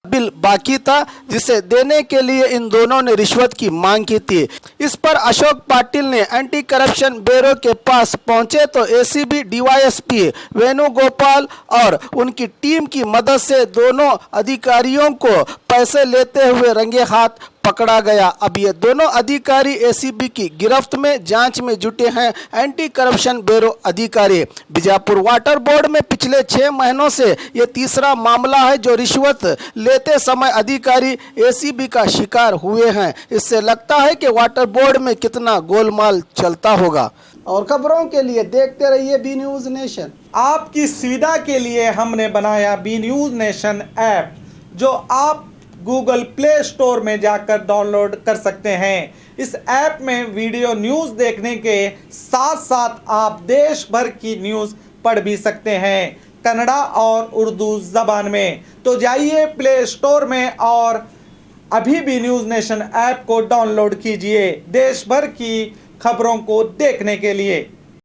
Bill बाकी था जिसे देने के लिए इन दोनों ने रिश्वत की मांग की थी। इस पर अशोक पाटिल ने एंटी करप्शन ब्यूरो के पास पहुंचे तो एसीबी डीवाईएसपी वेणुगोपाल और उनकी टीम की मदद से दोनों अधिकारियों को पैसे लेते हुए रंगे हाथ पकड़ा गया। अब ये दोनों अधिकारी एसीबी की गिरफ्त में जांच में जुटे हैं। एंटी करप्शन ब्यूरो अधिकारी बीजापुर वाटर बोर्ड में पिछले 6 महीनों से ये तीसरा मामला है जो रिश्वत लेते समय अधिकारी एसीबी का शिकार हुए हैं। इससे लगता है कि वाटर बोर्ड में कितना गोलमाल चलता होगा। और खबरों के लिए देखते रहिए बी न्यूज़ नेशन। आपकी सुविधा के लिए हमने बनाया बी न्यूज़ नेशन ऐप, जो आप गूगल प्ले स्टोर में जाकर डाउनलोड कर सकते हैं। इस ऐप में वीडियो न्यूज़ देखने के साथ साथ आप देश भर की न्यूज़ पढ़ भी सकते हैं, कन्नड़ा और उर्दू ज़बान में। तो जाइए प्ले स्टोर में और अभी भी न्यूज़ नेशन ऐप को डाउनलोड कीजिए देश भर की खबरों को देखने के लिए।